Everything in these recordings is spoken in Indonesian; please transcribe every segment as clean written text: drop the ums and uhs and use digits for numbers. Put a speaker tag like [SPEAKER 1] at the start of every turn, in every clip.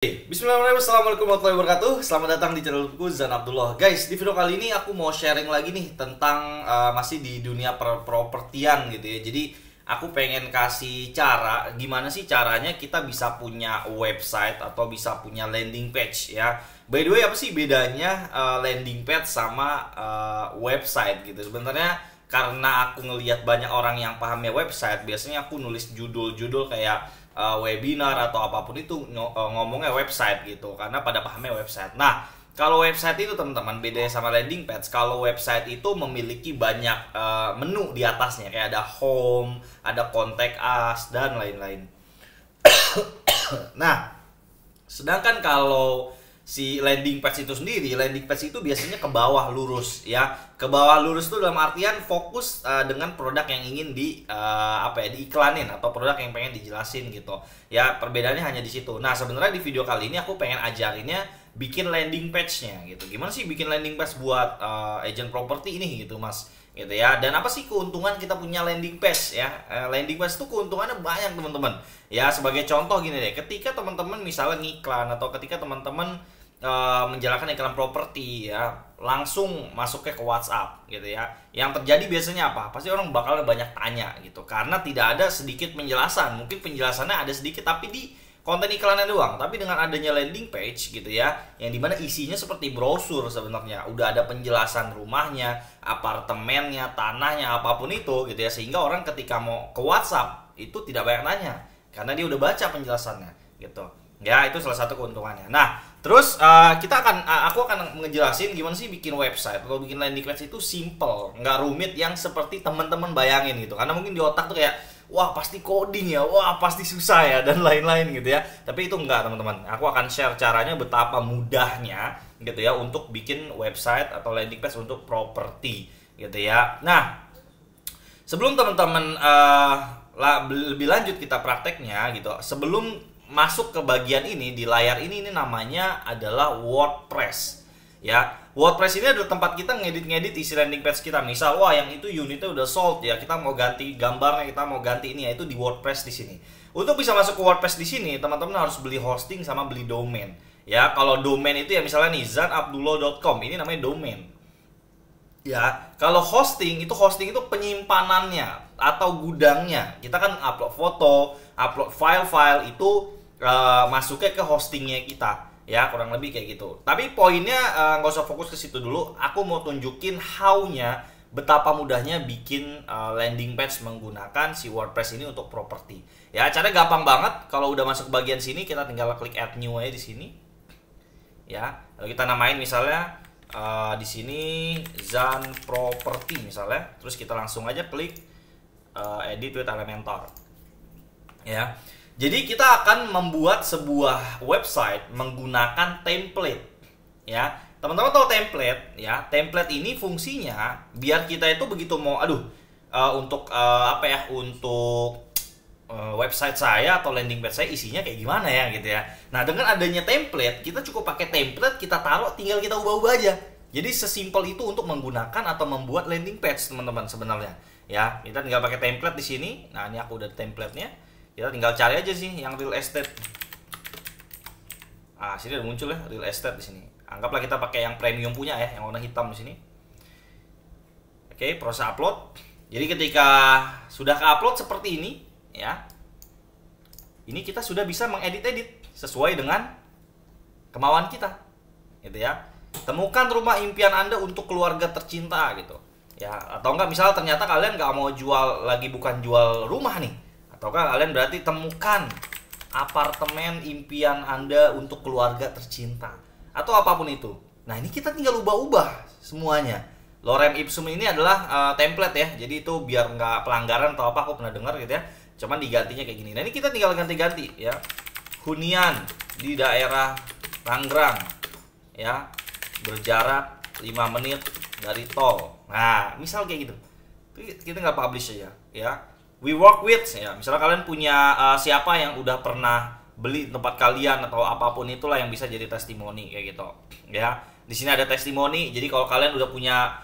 [SPEAKER 1] Bismillahirrahmanirrahim. Assalamualaikum warahmatullahi wabarakatuh. Selamat datang di channelku Zan Abdullah. Guys, di video kali ini aku mau sharing lagi nih tentang masih di dunia propertian gitu ya. Jadi aku pengen kasih cara gimana sih caranya kita bisa punya website atau bisa punya landing page ya. By the way, apa sih bedanya landing page sama website gitu? Sebenarnya karena aku ngelihat banyak orang yang pahamnya website, biasanya aku nulis judul-judul kayak webinar atau apapun itu ngomongnya website gitu, karena pada pahamnya website. Nah, kalau website itu teman-teman bedanya sama landing page. Kalau website itu memiliki banyak menu di atasnya, kayak ada home, ada contact us dan lain-lain. Nah, sedangkan kalau si landing page itu sendiri, landing page itu biasanya ke bawah lurus ya. Ke bawah lurus itu dalam artian fokus dengan produk yang ingin diiklanin atau produk yang pengen dijelasin gitu. Ya, perbedaannya hanya di situ. Nah, sebenarnya di video kali ini aku pengen ajarinnya bikin landing page-nya gitu. Gimana sih bikin landing page buat agent properti ini gitu, Mas? Gitu ya. Dan apa sih keuntungan kita punya landing page ya? Landing page itu keuntungannya banyak, teman-teman. Ya, sebagai contoh gini deh. Ketika teman-teman misalnya ngiklan atau ketika teman-teman menjalankan iklan properti ya, langsung masuknya ke WhatsApp gitu ya. Yang terjadi biasanya apa? Pasti orang bakal banyak tanya gitu, karena tidak ada sedikit penjelasan. Mungkin penjelasannya ada sedikit tapi di konten iklannya doang. Tapi dengan adanya landing page gitu ya, yang dimana isinya seperti brosur sebenarnya, udah ada penjelasan rumahnya, apartemennya, tanahnya, apapun itu gitu ya, sehingga orang ketika mau ke WhatsApp itu tidak banyak nanya karena dia udah baca penjelasannya gitu. Ya, itu salah satu keuntungannya. Nah, terus aku akan ngejelasin gimana sih bikin website atau bikin landing page itu simple, nggak rumit yang seperti teman-teman bayangin gitu. Karena mungkin di otak tuh kayak, wah pasti coding ya, wah pasti susah ya, dan lain-lain gitu ya. Tapi itu enggak, teman-teman. Aku akan share caranya betapa mudahnya gitu ya untuk bikin website atau landing page untuk properti gitu ya. Nah, sebelum teman-teman lebih lanjut kita prakteknya gitu, sebelum masuk ke bagian ini di layar ini namanya adalah WordPress ya. WordPress ini adalah tempat kita ngedit-ngedit isi landing page kita. Misal, wah yang itu unitnya udah sold ya, kita mau ganti gambarnya, kita mau ganti ini ya, itu di WordPress di sini. Untuk bisa masuk ke WordPress di sini, teman-teman harus beli hosting sama beli domain ya. Kalau domain itu ya misalnya nih zanabdullah.com, ini namanya domain ya. Kalau hosting itu penyimpanannya atau gudangnya. Kita kan upload foto, upload file-file itu masuknya ke hostingnya kita ya, kurang lebih kayak gitu. Tapi poinnya nggak usah fokus ke situ dulu. Aku mau tunjukin how-nya, betapa mudahnya bikin landing page menggunakan si WordPress ini untuk properti ya. Caranya gampang banget. Kalau udah masuk ke bagian sini, kita tinggal klik add new aja di sini ya. Lalu kita namain misalnya di sini Zan Property misalnya. Terus kita langsung aja klik edit with Elementor ya. Jadi kita akan membuat sebuah website menggunakan template ya. Teman-teman tahu template ya? Template ini fungsinya biar kita itu begitu mau untuk website saya atau landing page saya isinya kayak gimana ya gitu ya. Nah, dengan adanya template, kita cukup pakai template, kita taruh, tinggal kita ubah-ubah aja. Jadi sesimpel itu untuk menggunakan atau membuat landing page, teman-teman, sebenarnya. Ya, kita tinggal pakai template di sini. Nah, ini aku udah template-nya. Kita tinggal cari aja sih yang real estate. Sini udah muncul ya real estate di sini. Anggaplah kita pakai yang premium punya ya, yang warna hitam di sini. Oke, proses upload. Jadi ketika sudah ke-upload seperti ini ya. Ini kita sudah bisa mengedit-edit sesuai dengan kemauan kita. Gitu ya. Temukan rumah impian Anda untuk keluarga tercinta gitu. Ya, atau enggak misalnya ternyata kalian nggak mau jual lagi, bukan jual rumah nih. Ataukah kalian berarti temukan apartemen impian Anda untuk keluarga tercinta atau apapun itu. Nah, ini kita tinggal ubah-ubah semuanya. Lorem ipsum ini adalah template ya. Jadi itu biar nggak pelanggaran atau apa, aku pernah dengar gitu ya. Cuman digantinya kayak gini. Nah, ini kita tinggal ganti-ganti ya. Hunian di daerah Tangerang ya. Berjarak 5 menit dari tol. Nah, misal kayak gitu. Kita nggak publish aja ya. We work with ya, misalnya kalian punya siapa yang udah pernah beli tempat kalian atau apapun itulah yang bisa jadi testimoni kayak gitu ya. Di sini ada testimoni. Jadi kalau kalian udah punya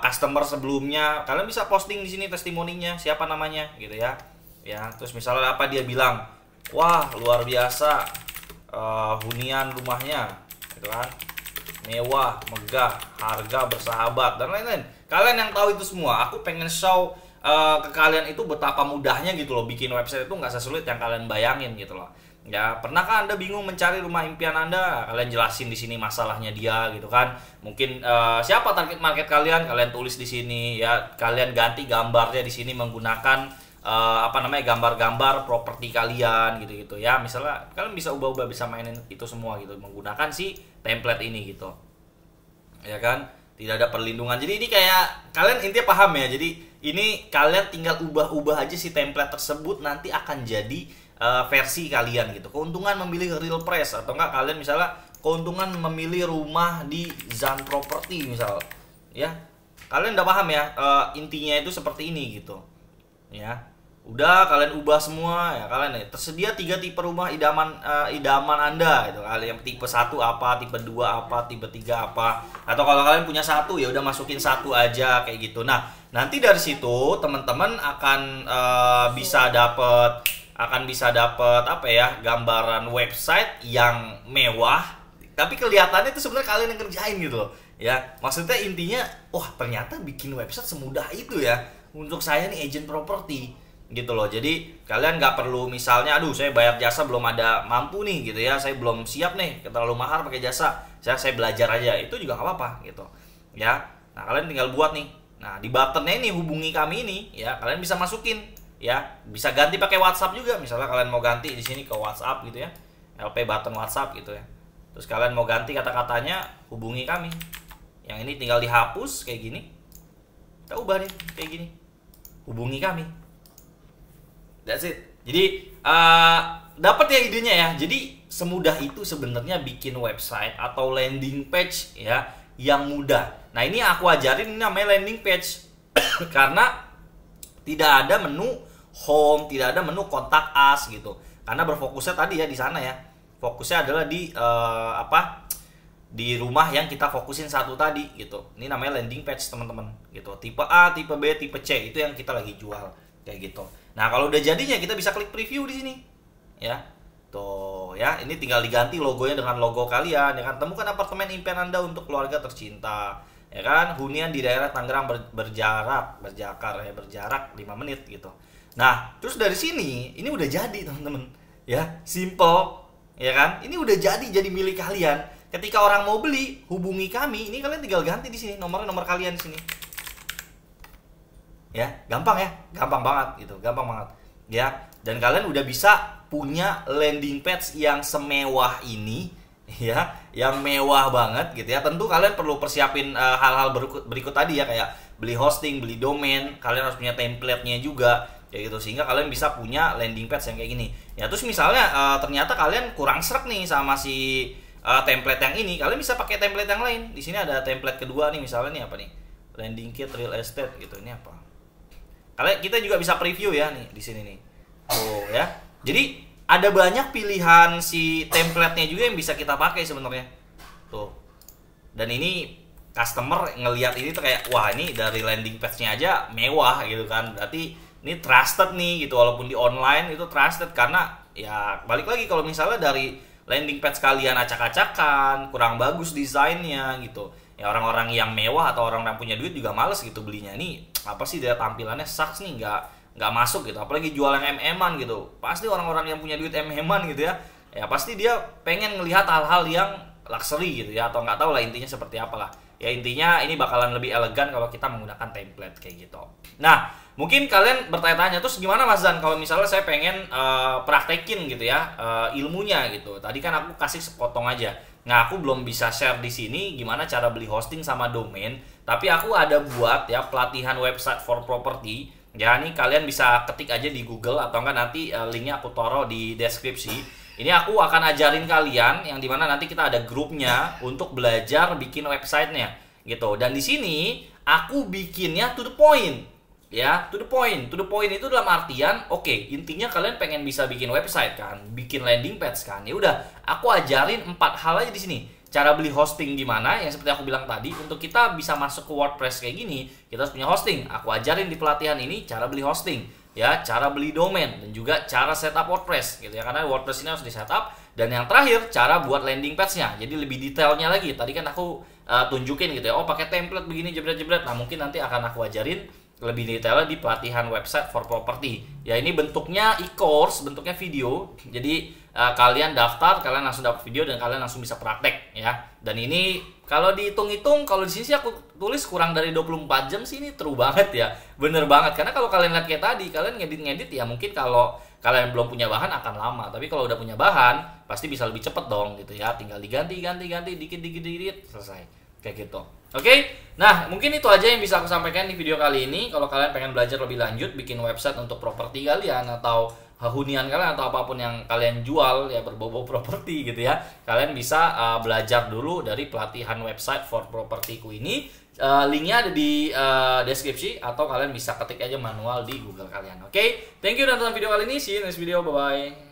[SPEAKER 1] customer sebelumnya, kalian bisa posting di sini testimoninya, siapa namanya gitu ya. Ya, terus misalnya apa dia bilang, wah luar biasa, hunian rumahnya, gitu kan, mewah, megah, harga bersahabat dan lain-lain. Kalian yang tahu itu semua, aku pengen show ke kalian itu betapa mudahnya gitu loh. Bikin website itu nggak sesulit yang kalian bayangin gitu loh. Ya, pernahkah Anda bingung mencari rumah impian Anda? Kalian jelasin di sini masalahnya dia gitu kan. Mungkin siapa target market kalian? Kalian tulis di sini ya. Kalian ganti gambarnya di sini menggunakan gambar-gambar properti kalian gitu-gitu ya. Misalnya kalian bisa ubah-ubah, bisa mainin itu semua gitu menggunakan si template ini gitu. Ya kan? Tidak ada perlindungan. Jadi ini kayak kalian intinya paham ya. Jadi ini kalian tinggal ubah-ubah aja si template tersebut, nanti akan jadi versi kalian gitu. Keuntungan memilih real price, atau enggak kalian misalnya keuntungan memilih rumah di Zan Property misal. Ya. Kalian udah paham ya, intinya itu seperti ini gitu. Ya. Udah kalian ubah semua ya, kalian tersedia 3 tipe rumah idaman Anda gitu. Kalian tipe 1 apa, tipe 2 apa, tipe 3 apa. Atau kalau kalian punya 1 ya udah masukin 1 aja kayak gitu. Nah, nanti dari situ teman-teman akan bisa dapat apa ya, gambaran website yang mewah, tapi kelihatannya itu sebenarnya kalian yang kerjain gitu loh. Ya, maksudnya intinya, wah ternyata bikin website semudah itu ya untuk saya nih agent properti gitu loh. Jadi kalian nggak perlu misalnya, aduh saya bayar jasa belum ada mampu nih gitu ya, saya belum siap nih, terlalu mahal pakai jasa, saya belajar aja, itu juga nggak apa-apa gitu ya. Nah kalian tinggal buat nih, nah di buttonnya ini hubungi kami ini ya, kalian bisa masukin ya, bisa ganti pakai WhatsApp juga. Misalnya kalian mau ganti di sini ke WhatsApp gitu ya, LP button WhatsApp gitu ya, terus kalian mau ganti kata-katanya, hubungi kami. Yang ini tinggal dihapus kayak gini, kita ubah nih kayak gini, hubungi kami. That's it. Jadi dapat ya idenya ya. Jadi semudah itu sebenarnya bikin website atau landing page ya, yang mudah. Nah ini aku ajarin, ini namanya landing page karena tidak ada menu home, tidak ada menu kontak us gitu. Karena berfokusnya tadi ya di sana ya. Fokusnya adalah di di rumah yang kita fokusin satu tadi gitu. Ini namanya landing page teman-teman gitu. Tipe A, tipe B, tipe C itu yang kita lagi jual kayak gitu. Nah, kalau udah jadinya kita bisa klik preview di sini. Ya. Tuh, ya. Ini tinggal diganti logonya dengan logo kalian, ya kan? Temukan apartemen impian Anda untuk keluarga tercinta. Ya kan? Hunian di daerah Tangerang berjarak 5 menit gitu. Nah, terus dari sini ini udah jadi, teman-teman. Ya, simple, ya kan? Ini udah jadi milik kalian. Ketika orang mau beli, hubungi kami. Ini kalian tinggal ganti di sini nomor kalian di sini. Ya, gampang banget gitu, gampang banget ya. Dan kalian udah bisa punya landing page yang semewah ini ya, yang mewah banget gitu ya. Tentu kalian perlu persiapin hal-hal berikut tadi ya, kayak beli hosting, beli domain, kalian harus punya template-nya juga kayak gitu, sehingga kalian bisa punya landing page yang kayak gini ya. Terus misalnya ternyata kalian kurang srek nih sama si template yang ini, kalian bisa pakai template yang lain. Di sini ada template kedua nih, misalnya nih apa nih, landing kit real estate gitu. Ini apa? Kita juga bisa preview ya nih di sini nih. Tuh ya. Jadi ada banyak pilihan si template-nya juga yang bisa kita pakai sebenarnya. Tuh. Dan ini customer ngelihat ini tuh kayak, wah ini dari landing page-nya aja mewah gitu kan. Berarti ini trusted nih gitu, walaupun di online itu trusted karena ya balik lagi kalau misalnya dari landing page kalian acak-acakan, kurang bagus desainnya gitu. Ya orang-orang yang mewah atau orang yang punya duit juga males gitu belinya. Ini apa sih dia tampilannya sucks nih, nggak masuk gitu. Apalagi jual yang MM-an gitu. Pasti orang-orang yang punya duit MM-an gitu ya. Ya pasti dia pengen ngelihat hal-hal yang luxury gitu ya, atau nggak tahu lah intinya seperti apalah. Ya intinya ini bakalan lebih elegan kalau kita menggunakan template kayak gitu. Nah, mungkin kalian bertanya-tanya, terus gimana Mas Zan kalau misalnya saya pengen praktekin gitu ya ilmunya gitu. Tadi kan aku kasih sepotong aja. Nah, aku belum bisa share di sini gimana cara beli hosting sama domain, tapi aku ada buat ya pelatihan website for property. Ya, ini kalian bisa ketik aja di Google atau enggak nanti linknya aku taruh di deskripsi. Ini aku akan ajarin kalian yang dimana nanti kita ada grupnya untuk belajar bikin websitenya gitu. Dan di sini aku bikinnya to the point. Ya, to the point. To the point itu dalam artian, oke, intinya kalian pengen bisa bikin website kan, bikin landing page kan. Ya udah, aku ajarin 4 hal aja di sini. Cara beli hosting gimana, yang seperti aku bilang tadi, untuk kita bisa masuk ke WordPress kayak gini, kita harus punya hosting. Aku ajarin di pelatihan ini cara beli hosting, ya, cara beli domain dan juga cara setup WordPress gitu ya. Karena WordPress ini harus di setup Dan yang terakhir, cara buat landing page-nya. Jadi lebih detailnya lagi. Tadi kan aku tunjukin gitu ya, oh pakai template begini jebret-jebret. Nah mungkin nanti akan aku ajarin lebih detailnya di pelatihan website for property. Ya ini bentuknya e-course, bentuknya video. Jadi kalian daftar, kalian langsung dapat video dan kalian langsung bisa praktek ya. Dan ini kalau dihitung-hitung, kalau di sini sih aku tulis kurang dari 24 jam sih, ini true banget ya. Bener banget, karena kalau kalian lihat kayak tadi, kalian ngedit-ngedit ya mungkin kalau kalian belum punya bahan akan lama. Tapi kalau udah punya bahan, pasti bisa lebih cepet dong gitu ya. Tinggal diganti, dikit, selesai. Kayak gitu. Oke, nah mungkin itu aja yang bisa aku sampaikan di video kali ini. Kalau kalian pengen belajar lebih lanjut, bikin website untuk properti kalian atau hunian kalian atau apapun yang kalian jual ya berbau-bau properti gitu ya, kalian bisa belajar dulu dari pelatihan website for propertiku ini. Linknya ada di deskripsi atau kalian bisa ketik aja manual di Google kalian. Oke, thank you udah nonton video kali ini. See you next video, bye bye.